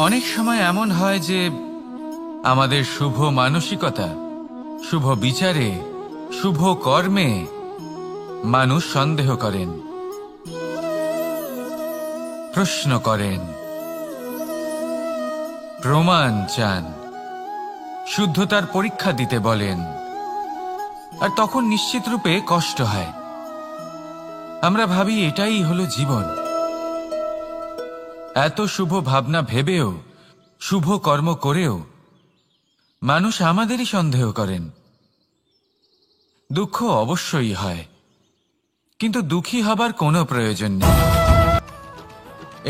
অনেক সময় এমন হয় যে আমাদের শুভ মানসিকতা, শুভ বিচারে, শুভ কর্মে মানুষ সন্দেহ করেন, প্রশ্ন করেন, প্রমাণ চান, শুদ্ধতার পরীক্ষা দিতে বলেন, আর তখন নিশ্চিত রূপে কষ্ট হয়। আমরা ভাবি এটাই হলো জীবন। এত শুভ ভাবনা ভেবেও, শুভ কর্ম করেও মানুষ আমাদেরই সন্দেহ করেন। দুঃখ অবশ্যই হয়, কিন্তু দুঃখী হবার কোনো প্রয়োজন নেই।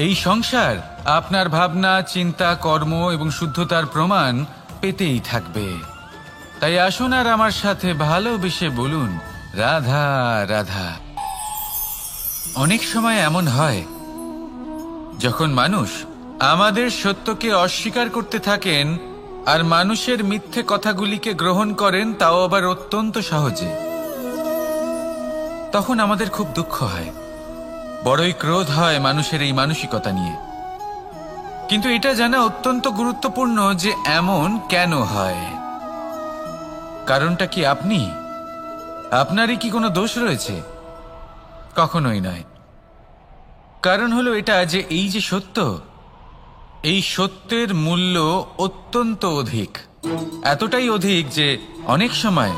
এই সংসার আপনার ভাবনা, চিন্তা, কর্ম এবং শুদ্ধতার প্রমাণ পেতেই থাকবে। তাই আসুন আর আমার সাথে ভালোবেসে বলুন, রাধা রাধা। অনেক সময় এমন হয় যখন মানুষ আমাদের সত্যকে অস্বীকার করতে থাকেন আর মানুষের মিথ্যে কথাগুলিকে গ্রহণ করেন, তাও আবার অত্যন্ত সহজে। তখন আমাদের খুব দুঃখ হয়, বড়ই ক্রোধ হয় মানুষের এই মানসিকতা নিয়ে। কিন্তু এটা জানা অত্যন্ত গুরুত্বপূর্ণ যে এমন কেন হয়। কারণটা কি আপনারই কি কোনো দোষ রয়েছে? কখনোই নয়। কারণ হলো এটা যে এই যে সত্য, এই সত্যের মূল্য অত্যন্ত অধিক। এতটাই অধিক যে অনেক সময়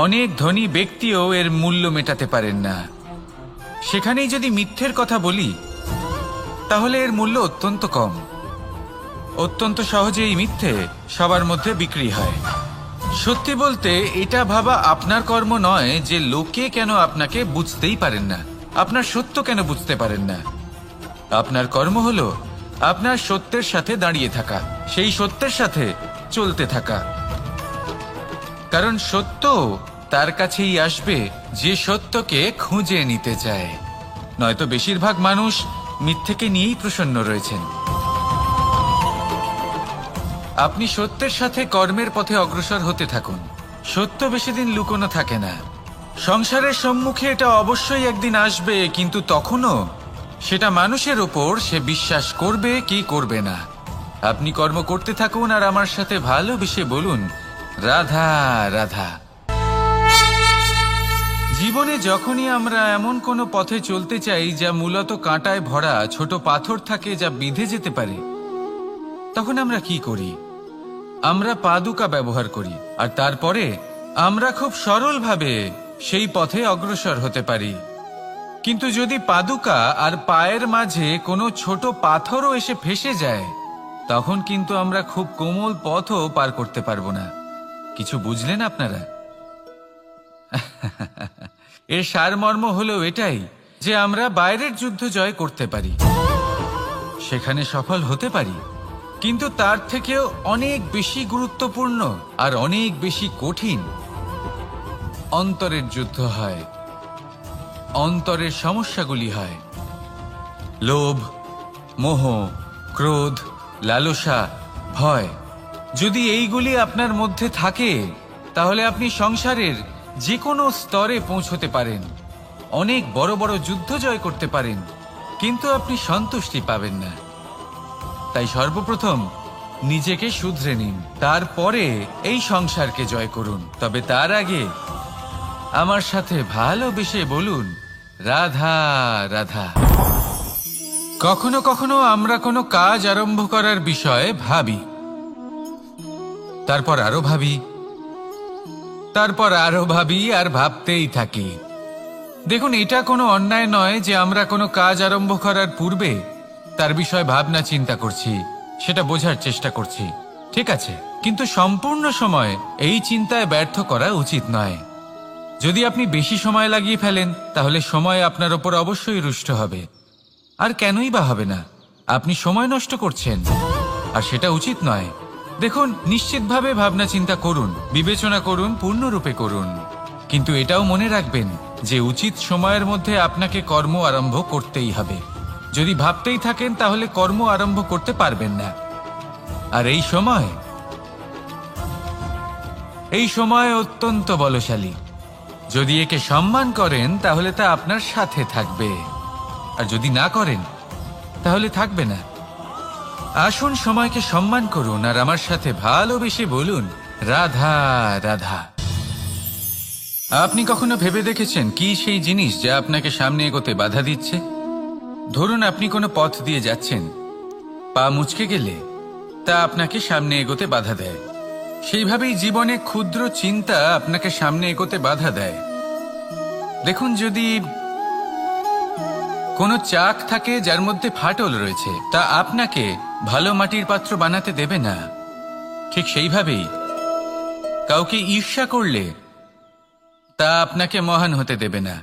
অনেক ধনী ব্যক্তিও এর মূল্য মেটাতে পারেন না। সেখানেই যদি মিথ্যের কথা বলি, তাহলে এর মূল্য অত্যন্ত কম। অত্যন্ত সহজে এই মিথ্যে সবার মধ্যে বিক্রি হয়। সত্যি বলতে এটা ভাবা আপনার কর্ম নয় যে লোকে কেন আপনাকে বুঝতেই পারেন না, আপনার সত্য কেন বুঝতে পারেন না। আপনার কর্ম হলো আপনার সত্যের সাথে দাঁড়িয়ে থাকা, সেই সত্যের সাথে চলতে থাকা। কারণ সত্য তার কাছেই আসবে যে সত্যকে খুঁজে নিতে চায়। নয়তো বেশিরভাগ মানুষ মিথ্যেকে নিয়েই প্রসন্ন রয়েছেন। আপনি সত্যের সাথে কর্মের পথে অগ্রসর হতে থাকুন। সত্য বেশি দিন লুকোনো থাকে না। সংসারের সম্মুখে এটা অবশ্যই একদিন আসবে, কিন্তু তখনও সেটা মানুষের ওপর সে বিশ্বাস করবে কি করবে না। আপনি কর্ম করতে থাকুন আর আমার সাথে ভালোবেসে বলুন, রাধা রাধা। জীবনে যখনই আমরা এমন কোনো পথে চলতে চাই যা মূলত কাঁটায় ভরা ছোট পাথর থাকে, যা বিঁধে যেতে পারে, তখন আমরা কি করি? আমরা পাদুকা ব্যবহার করি, আর তারপরে আমরা খুব সরলভাবে সেই পথে অগ্রসর হতে পারি। কিন্তু যদি পাদুকা আর পায়ের মাঝে কোনো ছোট পাথরও এসে ফেঁসে যায়, তখন কিন্তু আমরা খুব কোমল পথও পার করতে পারবো না। কিছু বুঝলেন আপনারা? এর সারমর্ম হলো এটাই যে আমরা বাইরের যুদ্ধ জয় করতে পারি, সেখানে সফল হতে পারি, কিন্তু তার থেকেও অনেক বেশি গুরুত্বপূর্ণ আর অনেক বেশি কঠিন অন্তরের যুদ্ধ হয়। অন্তরের সমস্যাগুলি হয় লোভ, মোহ, ক্রোধ, লালসা, ভয়। যদি এইগুলি আপনার মধ্যে থাকে, তাহলে আপনি সংসারের যে কোনো স্তরে পৌঁছতে পারেন, অনেক বড় বড় যুদ্ধ জয় করতে পারেন, কিন্তু আপনি সন্তুষ্টি পাবেন না। তাই সর্বপ্রথম নিজেকে শুধরে নিন, তারপরে এই সংসারকে জয় করুন। তবে তার আগে আমার সাথে ভালোবেসে বলুন, রাধা রাধা। কখনো কখনো আমরা কোনো কাজ আরম্ভ করার বিষয়ে ভাবি, তারপর আরো ভাবি, তারপর আরো ভাবি, আর ভাবতেই থাকি। দেখুন, এটা কোনো অন্যায় নয় যে আমরা কোনো কাজ আরম্ভ করার পূর্বে তার বিষয়ে ভাবনা চিন্তা করছি, সেটা বোঝার চেষ্টা করছি, ঠিক আছে। কিন্তু সম্পূর্ণ সময় এই চিন্তায় ব্যর্থ করা উচিত নয়। যদি আপনি বেশি সময় লাগিয়ে ফেলেন, তাহলে সময় আপনার ওপর অবশ্যই রুষ্ট হবে। আর কেনই বা হবে না? আপনি সময় নষ্ট করছেন, আর সেটা উচিত নয়। দেখুন, নিশ্চিতভাবে ভাবনা চিন্তা করুন, বিবেচনা করুন, পূর্ণরূপে করুন, কিন্তু এটাও মনে রাখবেন যে উচিত সময়ের মধ্যে আপনাকে কর্ম আরম্ভ করতেই হবে। যদি ভাবতেই থাকেন, তাহলে কর্ম আরম্ভ করতে পারবেন না। আর এই সময় অত্যন্ত বলশালী। যদি একে সম্মান করেন, তাহলে তা আপনার সাথে থাকবে, আর যদি না করেন, তাহলে থাকবে না। আসুন সময়কে সম্মান করুন আর আমার সাথে ভালোবেসে বলুন রাধা রাধা। আপনি কখনো ভেবে দেখেছেন কি সেই জিনিস যা আপনাকে সামনে এগোতে বাধা দিচ্ছে? ধরুন আপনি কোনো পথ দিয়ে যাচ্ছেন, পা মুচকে গেলে তা আপনাকে সামনে এগোতে বাধা দেয়। সেইভাবেই জীবনে ক্ষুদ্র চিন্তা আপনাকে সামনে এগোতে বাধা দেয়। দেখুন, যদি কোনো চাক থাকে যার মধ্যে ফাটল রয়েছে, তা আপনাকে ভালো মাটির পাত্র বানাতে দেবে না। ঠিক সেইভাবেই কাউকে ঈর্ষা করলে তা আপনাকে মহান হতে দেবে না।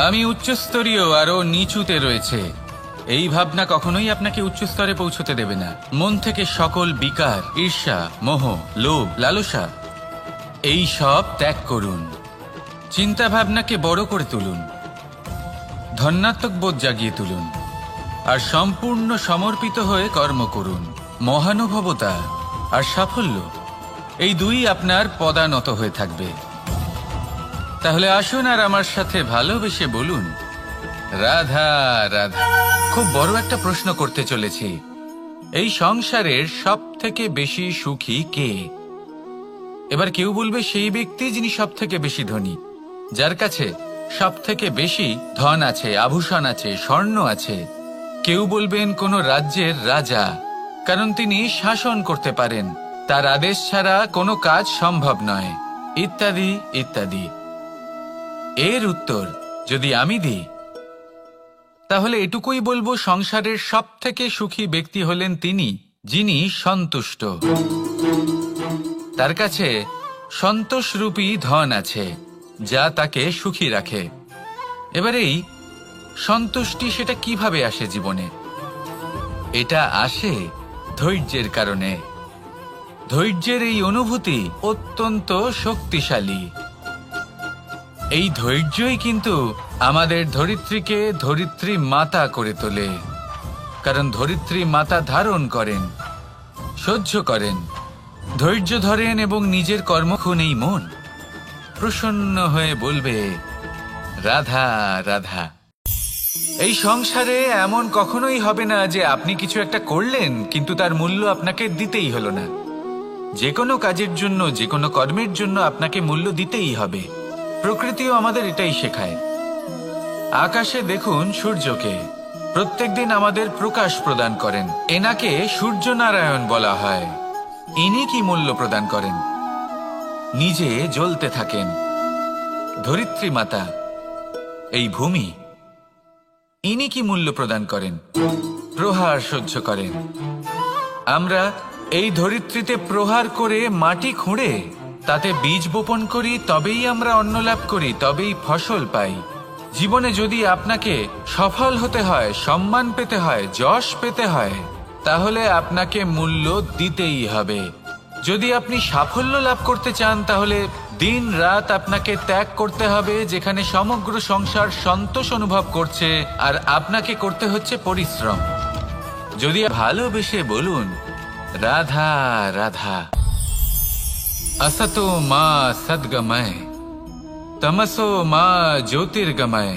আমি উচ্চস্তরীয় আরো নিচুতে রয়েছে, এই ভাবনা কখনোই আপনাকে উচ্চ স্তরে পৌঁছতে দেবে না। মন থেকে সকল বিকার, ঈর্ষা, মোহ, লোভ, লালসা এই সব ত্যাগ করুন। চিন্তা ভাবনাকে বড় করে তুলুন, ধন্যাত্মক বোধ জাগিয়ে তুলুন আর সম্পূর্ণ সমর্পিত হয়ে কর্ম করুন। মহানুভবতা আর সাফল্য এই দুই আপনার পদানত হয়ে থাকবে। তাহলে আসুন আর আমার সাথে ভালোবেসে বলুন রাধা রাধা। খুব বড় একটা প্রশ্ন করতে চলেছি, এই সংসারের সব থেকে বেশি সুখী কে? এবার কেউ বলবে সেই ব্যক্তি যিনি সব থেকে বেশি ধনী, যার কাছে সব থেকে বেশি ধন আছে, আভূষণ আছে, স্বর্ণ আছে। কেউ বলবেন কোনো রাজ্যের রাজা, কারণ তিনি শাসন করতে পারেন, তার আদেশ ছাড়া কোনো কাজ সম্ভব নয়, ইত্যাদি ইত্যাদি। এর উত্তর যদি আমি দিই তাহলে এটুকুই বলবো, সংসারের সব থেকে সুখী ব্যক্তি হলেন তিনি যিনি সন্তুষ্ট। তার কাছে সন্তোষরূপী ধন আছে যা তাকে সুখী রাখে। এবার এই সন্তুষ্টি সেটা কিভাবে আসে জীবনে? এটা আসে ধৈর্যের কারণে। ধৈর্যের এই অনুভূতি অত্যন্ত শক্তিশালী। এই ধৈর্যই কিন্তু আমাদের ধরিত্রীকে ধরিত্রী মাতা করে তোলে, কারণ ধরিত্রী মাতা ধারণ করেন, সহ্য করেন, ধৈর্য ধরেন এবং নিজের কর্মক্ষণ এই মন প্রসন্ন হয়ে বলবে রাধা রাধা। এই সংসারে এমন কখনোই হবে না যে আপনি কিছু একটা করলেন কিন্তু তার মূল্য আপনাকে দিতেই হলো না। যে কোনো কাজের জন্য, যে কোনো কর্মের জন্য আপনাকে মূল্য দিতেই হবে। প্রকৃতিও আমাদের এটাই শেখায়। আকাশে দেখুন সূর্যকে, প্রত্যেকদিন আমাদের প্রকাশ প্রদান করেন। এনাকে সূর্যনারায়ণ বলা হয়। ইনি কি মূল্য প্রদান করেন? নিজে জ্বলতে থাকেন। ধরিত্রী মাতা, এই ভূমি, ইনি কি মূল্য প্রদান করেন? প্রহার সহ্য করেন। আমরা এই ধরিত্রীতে প্রহার করে মাটি খুঁড়ে তাতে বীজ বপন করি, তবেই আমরা অন্ন লাভ করি, তবেই ফসল পাই। জীবনে যদি আপনাকে সফল হতে হয়, সম্মান পেতে হয়, যশ পেতে হয়, তাহলে আপনাকে মূল্য দিতেই হবে। যদি আপনি সাফল্য লাভ করতে চান তাহলে দিন রাত আপনাকে ত্যাগ করতে হবে, যেখানে সমগ্র সংসার সন্তোষ অনুভব করছে আর আপনাকে করতে হচ্ছে পরিশ্রম। যদি ভালোবেসে বলুন রাধা রাধা। असतो मा सद्गमय, तमसो मा ज्योतिर्गमय,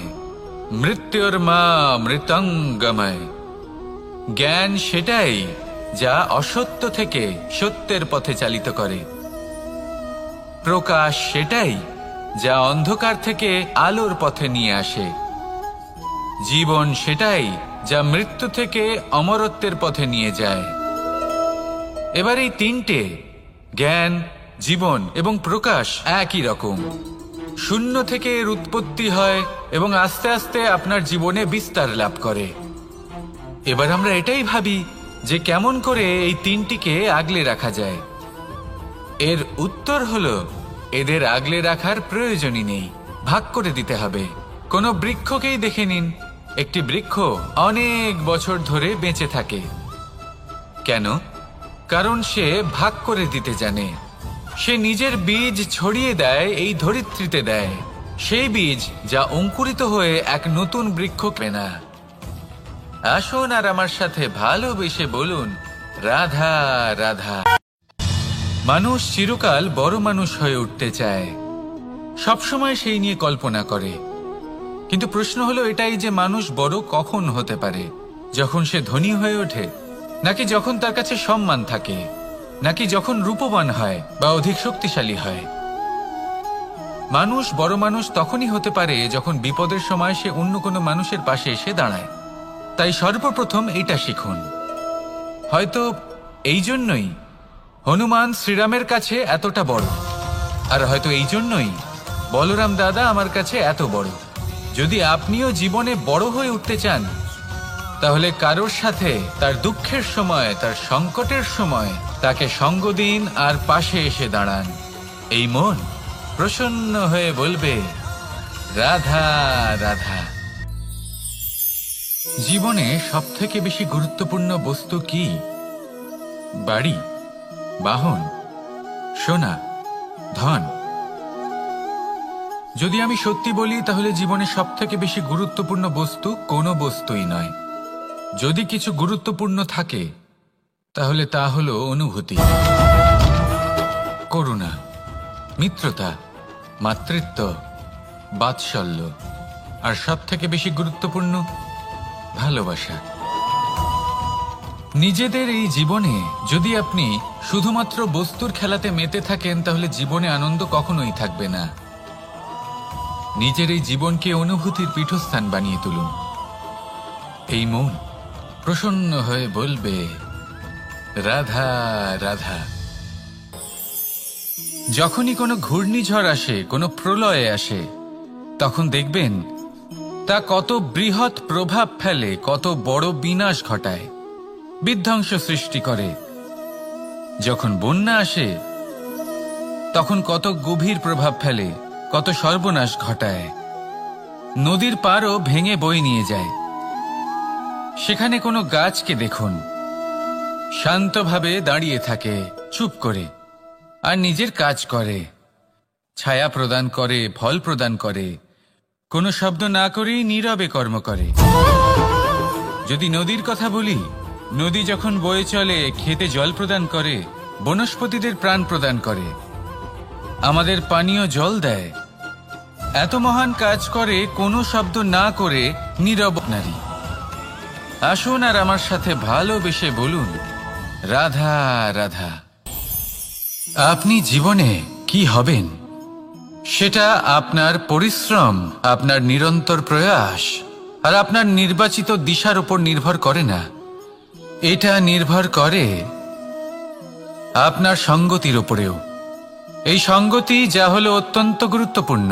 मृत्युर्मा मृतंगमय। জ্ঞান সেটাই যা অসত্য থেকে সত্যের পথে চালিত করে। প্রকাশ সেটাই যা অন্ধকার থেকে আলোর পথে নিয়ে আসে। জীবন সেটাই যা মৃত্যু থেকে অমরত্বের পথে নিয়ে যায়। এবার এই তিনটে, জ্ঞান, জীবন এবং প্রকাশ, একই রকম। শূন্য থেকে এর উৎপত্তি হয় এবং আস্তে আস্তে আপনার জীবনে বিস্তার লাভ করে। এবার আমরা এটাই ভাবি যে কেমন করে এই তিনটিকে আগলে রাখা যায়। এর উত্তর হলো এদের আগলে রাখার প্রয়োজনই নেই, ভাগ করে দিতে হবে। কোনো বৃক্ষকেই দেখে নিন, একটি বৃক্ষ অনেক বছর ধরে বেঁচে থাকে। কেন? কারণ সে ভাগ করে দিতে জানে। সে নিজের বীজ ছড়িয়ে দেয়, এই ধরিত্রীতে দেয়, সেই বীজ যা অঙ্কুরিত হয়ে এক নতুন বৃক্ষ কেনা। আসুন আর আমার সাথে ভালোবেসে বলুন রাধা রাধা। মানুষ চিরকাল বড় মানুষ হয়ে উঠতে চায়, সবসময় সেই নিয়ে কল্পনা করে। কিন্তু প্রশ্ন হলো এটাই যে মানুষ বড় কখন হতে পারে? যখন সে ধনী হয়ে ওঠে, নাকি যখন তার কাছে সম্মান থাকে, নাকি যখন রূপবান হয় বা অধিক শক্তিশালী হয়? মানুষ বড় মানুষ তখনই হতে পারে যখন বিপদের সময় সে অন্য কোনো মানুষের পাশে এসে দাঁড়ায়। তাই সর্বপ্রথম এইটা শিখুন। হয়তো এই জন্যই হনুমান শ্রীরামের কাছে এতটা বড়, আর হয়তো এই জন্যই বলরাম দাদা আমার কাছে এত বড়। যদি আপনিও জীবনে বড় হয়ে উঠতে চান, তাহলে কারোর সাথে তার দুঃখের সময়, তার সংকটের সময় তাকে সঙ্গ দিন আর পাশে এসে দাঁড়ান। এই মন প্রসন্ন হয়ে বলবে, রাধা রাধা। জীবনে সবথেকে বেশি গুরুত্বপূর্ণ বস্তু কি? বাড়ি, বাহন, সোনা, ধন। যদি আমি সত্যি বলি, তাহলে জীবনে সবথেকে বেশি গুরুত্বপূর্ণ বস্তু কোনো বস্তুই নয়। যদি কিছু গুরুত্বপূর্ণ থাকে, তাহলে তা হলো অনুভূতি, করুণা, মিত্রতা, মাতৃত্ব, বাৎসল্য, আর সবথেকে বেশি গুরুত্বপূর্ণ ভালোবাসা। নিজেদের এই জীবনে যদি আপনি শুধুমাত্র বস্তুর খেলাতে মেতে থাকেন, তাহলে জীবনে আনন্দ কখনোই থাকবে না। নিজের এই জীবনকে অনুভূতির পীঠস্থান বানিয়ে তুলুন। এই মন প্রসন্ন হয়ে বলবে, রাধা রাধা। যখনই কোনো ঘূর্ণিঝড় আসে, কোনো প্রলয়ে আসে, তখন দেখবেন তা কত বৃহৎ প্রভাব ফেলে, কত বড় বিনাশ ঘটায়, বিধ্বংস সৃষ্টি করে। যখন বন্যা আসে, তখন কত গভীর প্রভাব ফেলে, কত সর্বনাশ ঘটায়। নদীর পাড়ও ভেঙে বয়ে নিয়ে যায়। সেখানে কোনো গাছকে দেখুন, শান্তভাবে দাঁড়িয়ে থাকে, চুপ করে, আর নিজের কাজ করে, ছায়া প্রদান করে, ফল প্রদান করে, কোনো শব্দ না করেই নীরবে কর্ম করে। যদি নদীর কথা বলি, নদী যখন বয়ে চলে, খেতে জল প্রদান করে, বনস্পতিদের প্রাণ প্রদান করে, আমাদের পানীয় জল দেয়। এত মহান কাজ করে কোনো শব্দ না করে, নীরব নারী। আসুন আর আমার সাথে ভালোবেসে বলুন, রাধা রাধা। আপনি জীবনে কি হবেন, সেটা আপনার পরিশ্রম, আপনার নিরন্তর প্রয়াস আর আপনার নির্বাচিত দিশার উপর নির্ভর করে না। এটা নির্ভর করে আপনার সঙ্গতির উপরেও। এই সঙ্গতি যা হলো অত্যন্ত গুরুত্বপূর্ণ।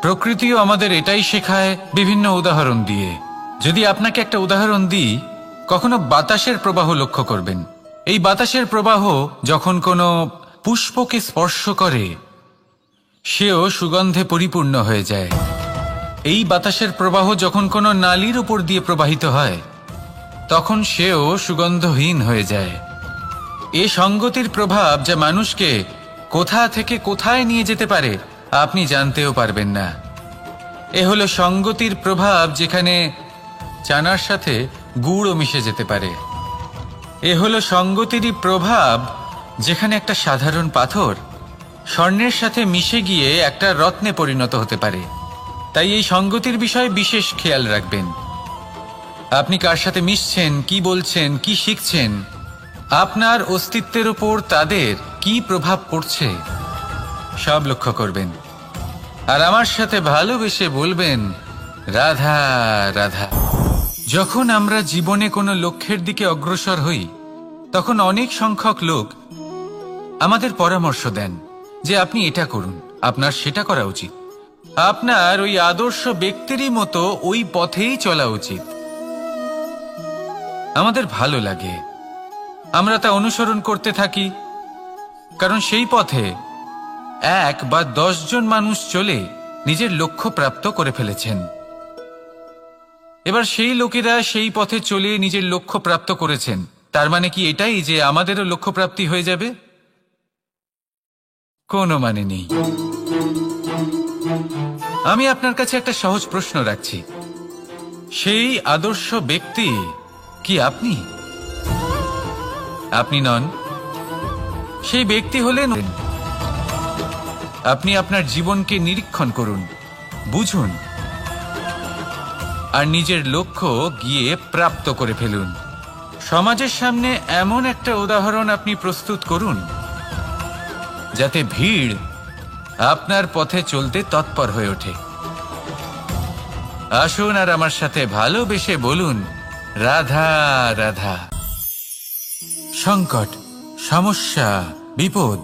প্রকৃতিও আমাদের এটাই শেখায় বিভিন্ন উদাহরণ দিয়ে। যদি আপনাকে একটা উদাহরণ দিই, কখনো বাতাসের প্রবাহ লক্ষ্য করবেন। এই বাতাসের প্রবাহ যখন কোনো পুষ্পকে স্পর্শ করে, সেও সুগন্ধে পরিপূর্ণ হয়ে যায়। এই বাতাসের প্রবাহ যখন কোনো নালীর উপর দিয়ে প্রবাহিত হয়, তখন সেও সুগন্ধহীন হয়ে যায়। এ সঙ্গতির প্রভাব যা মানুষকে কোথা থেকে কোথায় নিয়ে যেতে পারে, আপনি জানতেও পারবেন না। এ হলো সঙ্গতির প্রভাব, যেখানে চানার সাথে গুড়ও মিশে যেতে পারে। এ হলো সঙ্গতিরই প্রভাব, যেখানে একটা সাধারণ পাথর স্বর্ণের সাথে মিশে গিয়ে একটা রত্নে পরিণত হতে পারে। তাই এই সঙ্গতির বিষয়ে বিশেষ খেয়াল রাখবেন। আপনি কার সাথে মিশছেন, কি বলছেন, কি শিখছেন, আপনার অস্তিত্বের উপর তাদের কি প্রভাব পড়ছে, সব লক্ষ্য করবেন। আর আমার সাথে ভালোবেসে বলবেন, রাধা রাধা। যখন আমরা জীবনে কোনো লক্ষ্যের দিকে অগ্রসর হই, তখন অনেক সংখ্যক লোক আমাদের পরামর্শ দেন যে আপনি এটা করুন, আপনার সেটা করা উচিত, আপনার ওই আদর্শ ব্যক্তিরই মতো ওই পথেই চলা উচিত। আমাদের ভালো লাগে, আমরা তা অনুসরণ করতে থাকি, কারণ সেই পথে 1 বা 10 জন মানুষ চলে নিজের লক্ষ্য প্রাপ্ত করে ফেলেছেন। এবার সেই লোকেরা সেই পথে চলে নিজের লক্ষ্য প্রাপ্ত করেছেন, তার মানে কি এটাই যে আমাদেরও লক্ষ্য প্রাপ্তি হয়ে যাবে? কোনো মানে নেই। আমি আপনার কাছে একটা সহজ প্রশ্ন রাখছি, সেই আদর্শ ব্যক্তি কি আপনি? আপনি নন, সেই ব্যক্তি হলেন। আপনি আপনার জীবনকে নিরীক্ষণ করুন, বুঝুন, আর নিজের লক্ষ্য গিয়ে প্রাপ্ত করে ফেলুন। সমাজের সামনে এমন একটা উদাহরণ আপনি প্রস্তুত করুন যাতে ভিড় আপনার পথে চলতে তৎপর হয়ে ওঠে। আসুন আর আমার সাথে ভালোবেসে বলুন, রাধা রাধা। সংকট, সমস্যা, বিপদ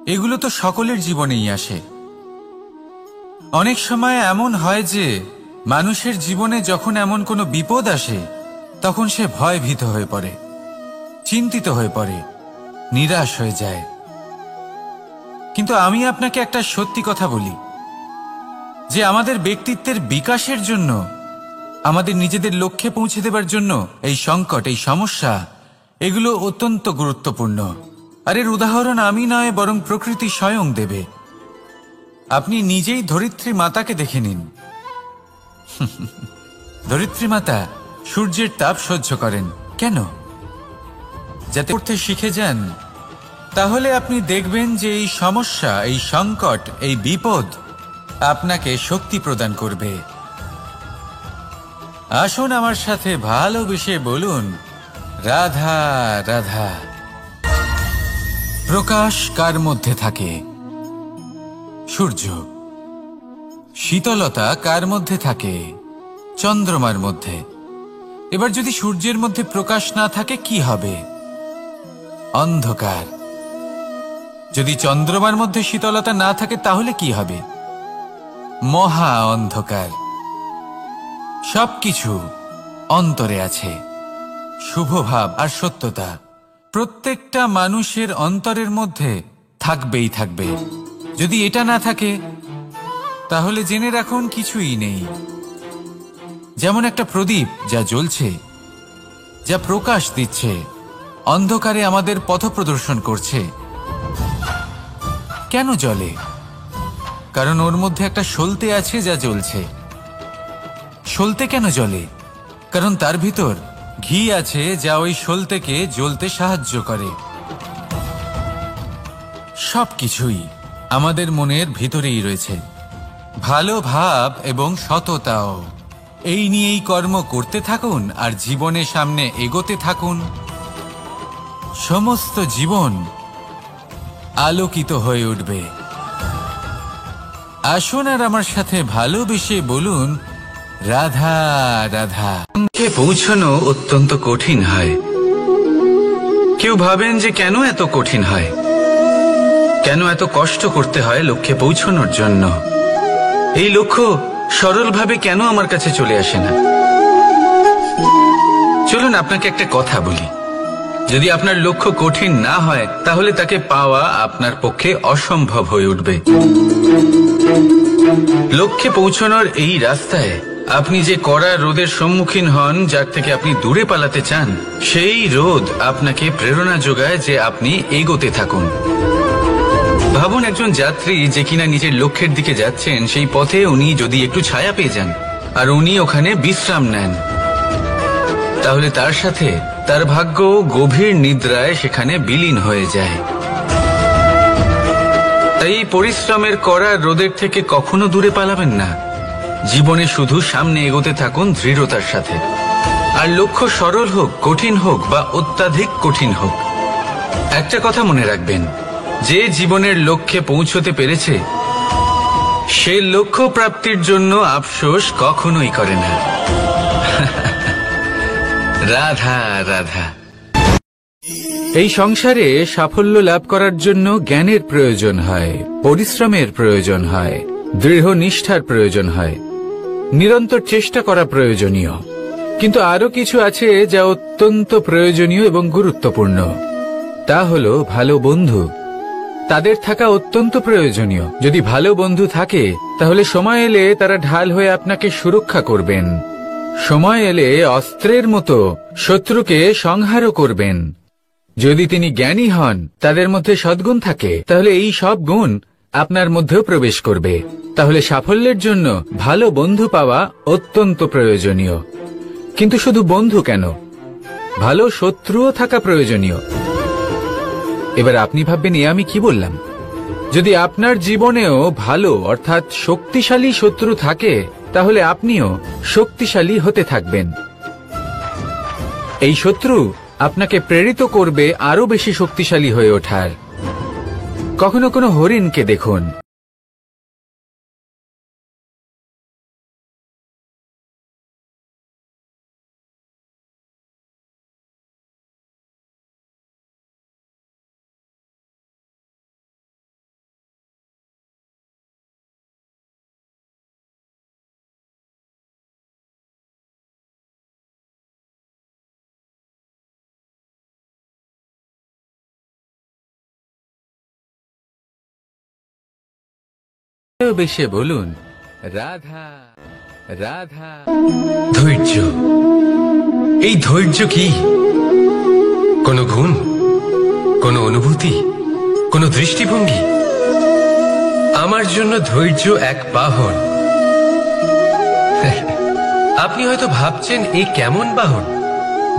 এগুলো তো সকলের জীবনেই আসে। অনেক সময় এমন হয় যে মানুষের জীবনে যখন এমন কোনো বিপদ আসে তখন সে ভয়ভীত হয়ে পড়ে, চিন্তিত হয়ে পড়ে, নিরাশ হয়ে যায়। কিন্তু আমি আপনাকে একটা সত্যি কথা বলি যে আমাদের ব্যক্তিত্বের বিকাশের জন্য, আমাদের নিজেদের লক্ষ্যে পৌঁছে দেবার জন্য এই সংকট, এই সমস্যা এগুলো অত্যন্ত গুরুত্বপূর্ণ। আর এর উদাহরণ আমি নয়, বরং প্রকৃতি স্বয়ং দেবে। আপনি নিজেই ধরিত্রী মাতাকে দেখে নিন। ধরিত্রী মাতা সূর্যের তাপ সহ্য করেন কেন? যাতে করতে শিখে যান। তাহলে আপনি দেখবেন যে এই সমস্যা, এই সংকট, এই বিপদ আপনাকে শক্তি প্রদান করবে। আসুন আমার সাথে ভালোবেসে বলুন, রাধা রাধা। প্রকাশ কার মধ্যে থাকে? সূর্য। শীতলতা কার মধ্যে থাকে? চন্দ্রমার মধ্যে। এবার যদি সূর্যের মধ্যে প্রকাশ না থাকে কি হবে? অন্ধকার। যদি চন্দ্রমার মধ্যে শীতলতা না থাকে তাহলে কি হবে? মহা অন্ধকার। সবকিছু অন্তরে আছে, শুভভাব আর সত্যতা প্রত্যেকটা মানুষের অন্তরের মধ্যে থাকবেই থাকবে। যদি এটা না থাকে তাহলে জেনে রাখুন কিছুই নেই। যেমন একটা প্রদীপ যা জ্বলছে, যা প্রকাশ দিচ্ছে, অন্ধকারে আমাদের পথ প্রদর্শন করছে। কেন জ্বলে? কারণ ওর মধ্যে একটা সলতে আছে যা জ্বলছে। সলতে কেন জ্বলে? কারণ তার ভিতর ঘি আছে যা ওই সলতেকে জ্বলতে সাহায্য করে। সবকিছুই আমাদের মনের ভিতরেই রয়েছে, ভালো ভাব এবং সততাও। এই নিয়েই কর্ম করতে থাকুন আর জীবনের সামনে এগোতে থাকুন। সমস্ত জীবন আলোকিত হয়ে উঠবে। আসুন আর আমার সাথে ভালোবেসে বলুন, রাধা রাধা। লক্ষ্যে পৌঁছানো অত্যন্ত কঠিন হয়। কেউ ভাবেন যে কেন এত কঠিন হয়, কেন এত কষ্ট করতে হয় লক্ষ্যে পৌঁছানোর জন্য। এই লক্ষ্য সরলভাবে কেন আমার কাছে চলে আসে না? চলুন আপনাকে একটা কথা বলি, যদি আপনার লক্ষ্য কঠিন না হয় তাহলে তাকে পাওয়া আপনার পক্ষে অসম্ভব হয়ে উঠবে। লক্ষ্যে পৌঁছানোর এই রাস্তায় আপনি যে কড়া রোদের সম্মুখীন হন, যার থেকে আপনি দূরে পালাতে চান, সেই রোদ আপনাকে প্রেরণা যোগায় যে আপনি এগোতে থাকুন। ভাবুন একজন যাত্রী যে কিনা নিজের লক্ষ্যের দিকে যাচ্ছেন, সেই পথে উনি যদি একটু ছায়া পেয়ে যান আর উনি ওখানে বিশ্রাম নেন, তাহলে তার সাথে তার ভাগ্য গভীর নিদ্রায় সেখানে বিলীন হয়ে যায়। তাই এই পরিশ্রমের করা রোদের থেকে কখনো দূরে পালাবেন না। জীবনে শুধু সামনে এগোতে থাকুন দৃঢ়তার সাথে। আর লক্ষ্য সরল হোক, কঠিন হোক বা অত্যাধিক কঠিন হোক, একটা কথা মনে রাখবেন, যে জীবনের লক্ষ্যে পৌঁছতে পেরেছে সে লক্ষ্য প্রাপ্তির জন্য আফসোস কখনোই করে না। রাধা রাধা। এই সংসারে সাফল্য লাভ করার জন্য জ্ঞানের প্রয়োজন হয়, পরিশ্রমের প্রয়োজন হয়, দৃঢ় নিষ্ঠার প্রয়োজন হয়, নিরন্তর চেষ্টা করা প্রয়োজনীয়। কিন্তু আরো কিছু আছে যা অত্যন্ত প্রয়োজনীয় এবং গুরুত্বপূর্ণ। তা হলো ভালো বন্ধু। তাদের থাকা অত্যন্ত প্রয়োজনীয়। যদি ভালো বন্ধু থাকে তাহলে সময় এলে তারা ঢাল হয়ে আপনাকে সুরক্ষা করবেন। সময় এলে অস্ত্রের মতো শত্রুকে সংহারও করবেন। যদি তিনি জ্ঞানী হন, তাদের মধ্যে সদ্গুণ থাকে, তাহলে এই সব গুণ আপনার মধ্যেও প্রবেশ করবে। তাহলে সাফল্যের জন্য ভালো বন্ধু পাওয়া অত্যন্ত প্রয়োজনীয়। কিন্তু শুধু বন্ধু কেন, ভালো শত্রুও থাকা প্রয়োজনীয়। এবার আপনি ভাববেন, এ আমি কি বললাম? যদি আপনার জীবনেও ভালো অর্থাৎ শক্তিশালী শত্রু থাকে তাহলে আপনিও শক্তিশালী হতে থাকবেন। এই শত্রু আপনাকে প্রেরিত করবে আরো বেশি শক্তিশালী হয়ে ওঠার। কখনো কোনো হরিণকে দেখুন, বেশি বলুন রাধা রাধা। ধৈর্য, এই ধৈর্য কি কোনো গুণ, কোনো অনুভূতি, কোনো দৃষ্টিভঙ্গি? আমার জন্য ধৈর্য এক বাহন। আপনি হয়তো ভাবছেন এই কেমন বাহন?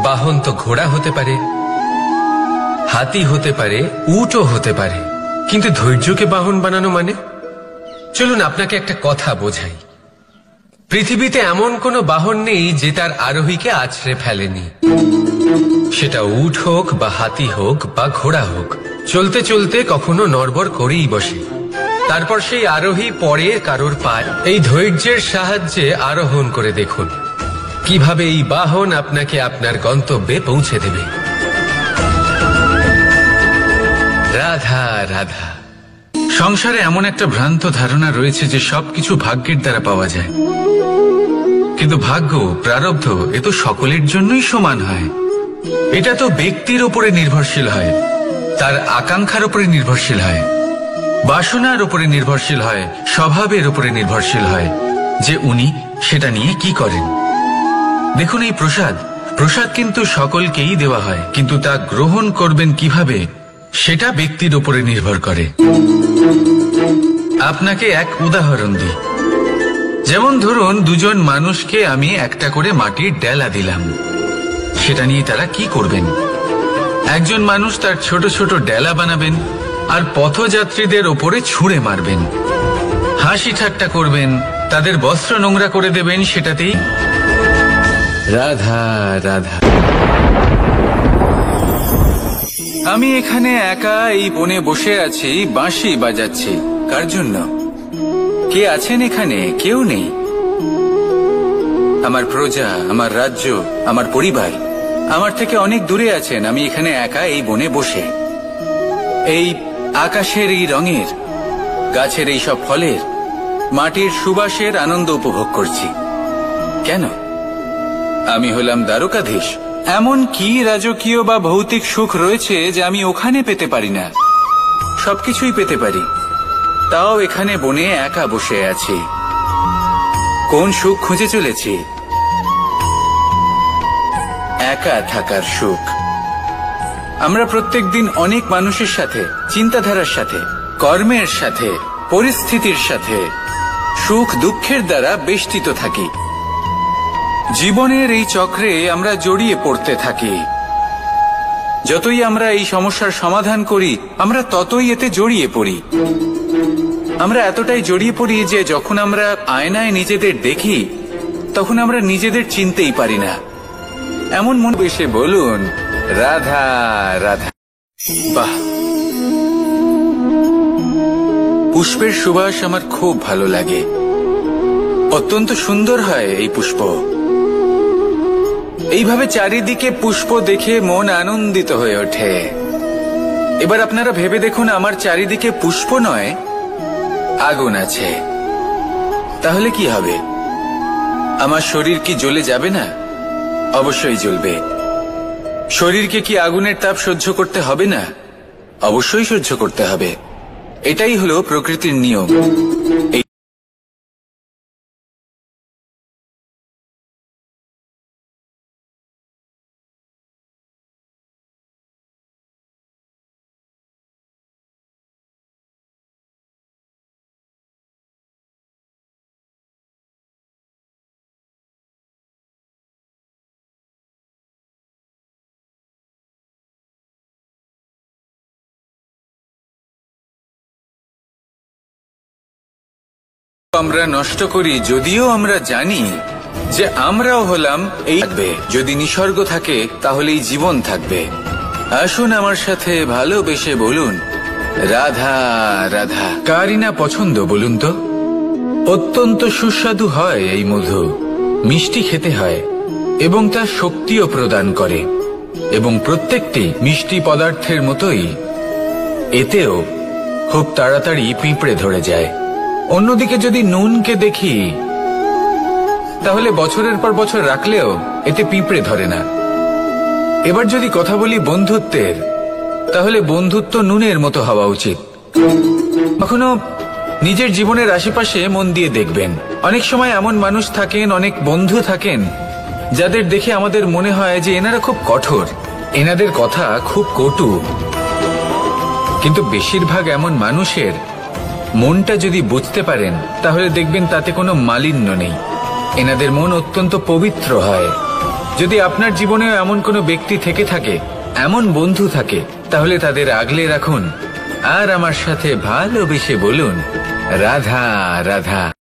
বাহন তো ঘোড়া হতে পারে, হাতি হতে পারে, উটও হতে পারে, কিন্তু ধৈর্যকে বাহন বানানো মানে? চলুন আপনাকে একটা কথা বোঝাই। পৃথিবীতে এমন কোনো বাহন নেই যে তার আরোহীকে আছড়ে ফেলেনি। সেটা উট হোক বা হাতি হোক বা ঘোড়া হোক, চলতে চলতে কখনো নড়বড় করেই বসে। তারপর সেই আরোহী পরে কারোর পায়। এই ধৈর্যের সাহায্যে আরোহণ করে দেখুন কিভাবে এই বাহন আপনাকে আপনার গন্তব্যে পৌঁছে দেবে। রাধা রাধা। সংসারে এমন একটা ভ্রান্ত ধারণা রয়েছে যে সবকিছু ভাগ্যের দ্বারা পাওয়া যায়, কিন্তু ভাগ্য, প্রারব্ধ এ তো সকলের জন্যই সমান হয়। এটা তো ব্যক্তির উপরে নির্ভরশীল হয়, তার আকাঙ্ক্ষার উপরে নির্ভরশীল হয়, বাসনার উপরে নির্ভরশীল হয়, স্বভাবের উপরে নির্ভরশীল হয় যে উনি সেটা নিয়ে কি করেন। দেখুন, এই প্রসাদ কিন্তু সকলকেই দেওয়া হয়, কিন্তু তা গ্রহণ করবেন কিভাবে সেটা ব্যক্তির উপরে নির্ভর করে। আপনাকে এক উদাহরণ দিই। যেমন ধরুন, দুজন মানুষকে আমি একটা করে মাটির ডেলা দিলাম, সেটা নিয়ে তারা কি করবেন? একজন মানুষ তার ছোট ছোট ডেলা বানাবেন আর পথযাত্রীদের ওপরে ছুঁড়ে মারবেন, হাসি ঠাট্টা করবেন, তাদের বস্ত্র নোংরা করে দেবেন, সেটাতেই রাধা রাধা। আমি এখানে একা এই বনে বসে আছি, বাঁশি বাজাচ্ছি। কার জন্য? কে আছেন এখানে? কেউ নেই। আমার প্রজা, আমার রাজ্য, আমার পরিবার আমার থেকে অনেক দূরে আছেন। আমি এখানে একা এই বনে বসে এই আকাশের এই রঙের, গাছের এই সব ফলের, মাটির সুবাসের আনন্দ উপভোগ করছি। কেন? আমি হলাম দ্বারকাধীশ। এমন কি রাজকীয় বা ভৌতিক সুখ রয়েছে যে আমি ওখানে পেতে পারি না? সবকিছুই পেতে পারি, তাও এখানে বনে একা বসে আছি। কোন সুখ খুঁজে চলেছি? একা থাকার সুখ। আমরা প্রত্যেকদিন অনেক মানুষের সাথে, চিন্তাধারার সাথে, কর্মের সাথে, পরিস্থিতির সাথে, সুখ দুঃখের দ্বারা বেষ্টিত থাকি। জীবনের এই চক্রে আমরা জড়িয়ে পড়তে থাকি। যতই আমরা এই সমস্যার সমাধান করি, আমরা ততই এতে জড়িয়ে পড়ি। আমরা এতটাই জড়িয়ে পড়ি যে যখন আমরা আয়নায় নিজেদের দেখি, তখন আমরা নিজেদের চিনতেই পারি না। এমন মন বেশে বলুন রাধা রাধা। বাহ, পুষ্পের সুবাস আমার খুব ভালো লাগে। অত্যন্ত সুন্দর হয় এই পুষ্প। এইভাবে চারিদিকে পুষ্প দেখে মন আনন্দিত হয়ে ওঠে। এবার আপনারা ভেবে দেখুন, আমার চারিদিকে পুষ্প নয়, আগুন আছে। তাহলে কি হবে? আমার শরীর কি জ্বলে যাবে না? অবশ্যই জ্বলবে। শরীরকে কি আগুনের তাপ সহ্য করতে হবে না? অবশ্যই সহ্য করতে হবে। এটাই হলো প্রকৃতির নিয়ম। আমরা নষ্ট করি, যদিও আমরা জানি যে আমরাও হলাম এই থাকবে। যদি নিসর্গ থাকে তাহলেই জীবন থাকবে। আসুন আমার সাথে ভালোবেসে বলুন, রাধা রাধা। কারই না পছন্দ বলুন তো? অত্যন্ত সুস্বাদু হয় এই মধু, মিষ্টি খেতে হয় এবং তা শক্তিও প্রদান করে। এবং প্রত্যেকটি মিষ্টি পদার্থের মতোই এতেও খুব তাড়াতাড়ি পিঁপড়ে ধরে যায়। অন্যদিকে যদি নুনকে দেখি, তাহলে বছরের পর বছর রাখলেও এতে পিঁপড়ে ধরে না। এবার যদি কথা বলি বন্ধুত্বের, তাহলে বন্ধুত্ব নুনের মতো হওয়া উচিত। কখনো নিজের জীবনের আশেপাশে মন দিয়ে দেখবেন, অনেক সময় এমন মানুষ থাকেন, অনেক বন্ধু থাকেন, যাদের দেখে আমাদের মনে হয় যে এনারা খুব কঠোর, এনাদের কথা খুব কটু। কিন্তু বেশিরভাগ এমন মানুষের মনটা যদি বুঝতে পারেন, তাহলে দেখবেন তাতে কোনো মালিন্য নেই। এনাদের মন অত্যন্ত পবিত্র হয়। যদি আপনার জীবনেও এমন কোনো ব্যক্তি থেকে থাকে, এমন বন্ধু থাকে, তাহলে তাদের আগলে রাখুন আর আমার সাথে ভালোবেসে বলুন, রাধা রাধা।